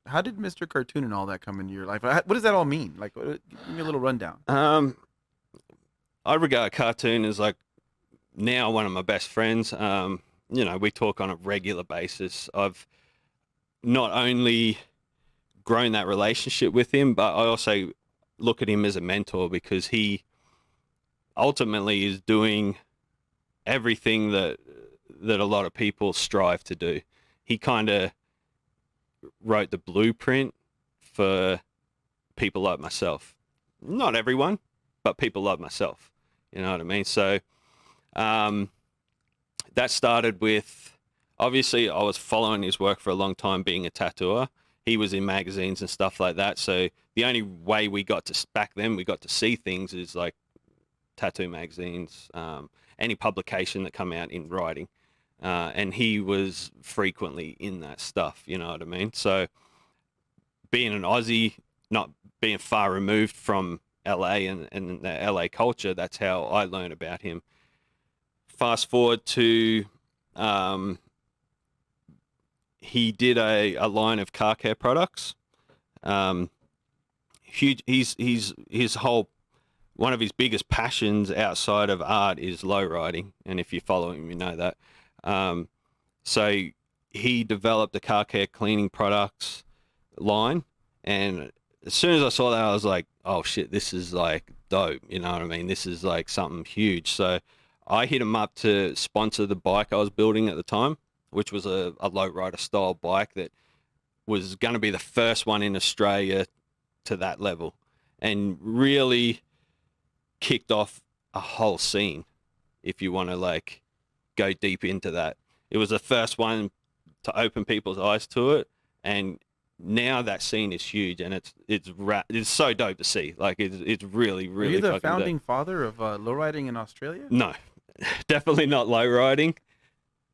how did Mr. Cartoon and all that come into your life? What does that all mean? Like, give me a little rundown. Um, I regard Cartoon as like now one of my best friends. We talk on a regular basis. I've not only grown that relationship with him, but I also look at him as a mentor because he ultimately is doing everything that a lot of people strive to do. He kind of wrote the blueprint for people like myself. Not everyone, but people like myself. You know what I mean? So um, that started with, obviously I was following his work for a long time being a tattooer. He was in magazines and stuff like that. So the only way we got to, back then, we got to see things is like tattoo magazines, any publication that come out in writing. And he was frequently in that stuff, you know what I mean? So being an Aussie, not being far removed from LA and the LA culture, that's how I learned about him. Fast forward to he did a line of car care products. Um, huge. He's his whole one of his biggest passions outside of art is low riding, and if you follow him, you know that. Um, so he developed a car care cleaning products line, and as soon as I saw that, I was like, "Oh shit, this is like dope." You know what I mean? This is like something huge. So I hit him up to sponsor the bike I was building at the time, which was a lowrider style bike that was going to be the first one in Australia to that level, and really kicked off a whole scene. If you want to like go deep into that, it was the first one to open people's eyes to it, and now that scene is huge, and it's so dope to see. Like it's really Are you really the fucking dope. founding father of lowriding in Australia? No, definitely not low riding.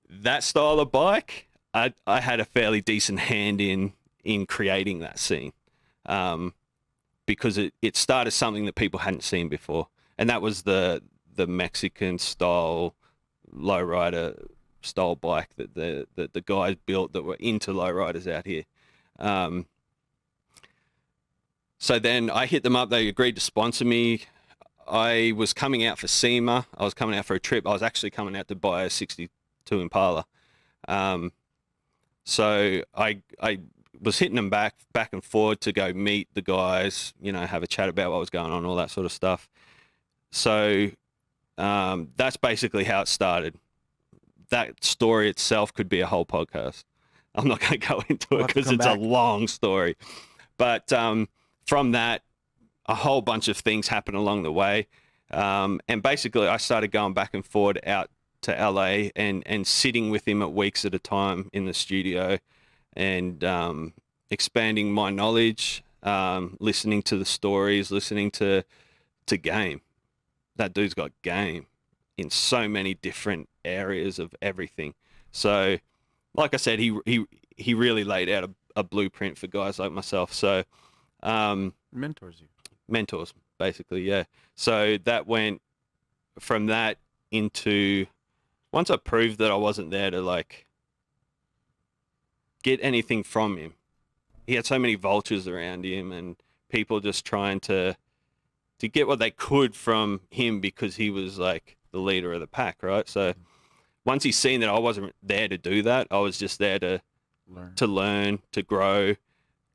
That style of bike, I had a fairly decent hand in creating that scene, um, because it started something that people hadn't seen before, and that was the Mexican style lowrider style bike that the guys built that were into lowriders out here. Um, so then I hit them up. They agreed to sponsor me. I was coming out for SEMA. I was coming out for a trip. I was actually coming out to buy a 62 Impala. Um, so I was hitting them back and forward to go meet the guys, have a chat about what was going on, all that sort of stuff. So that's basically how it started. That story itself could be a whole podcast. I'm not going to go into We'll it have to because come it's a back. long story. But from that, a whole bunch of things happened along the way. And basically, I started going back and forward out to LA and sitting with him at weeks at a time in the studio and expanding my knowledge, listening to the stories, listening to game. That dude's got game in so many different areas of everything. So, like I said, he really laid out a blueprint for guys like myself. So, um, Mentors you. mentors, basically, yeah. So that went from that into once I proved that I wasn't there to like get anything from him. He had so many vultures around him and people just trying to get what they could from him because he was like the leader of the pack, right? So once he's seen that I wasn't there to do that, I was just there to Learn. learn, to grow,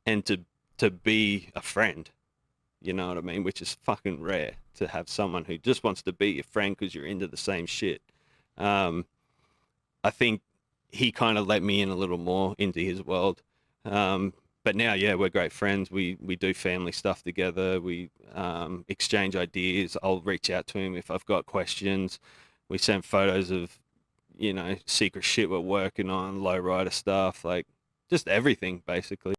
and to be a friend. You know what I mean? Which is fucking rare to have someone who just wants to be your friend because you're into the same shit. Um, I think he kind of let me in a little more into his world. But now, yeah, we're great friends. We do family stuff together. We exchange ideas. I'll reach out to him if I've got questions. We send photos of, secret shit we're working on, lowrider stuff, like just everything basically.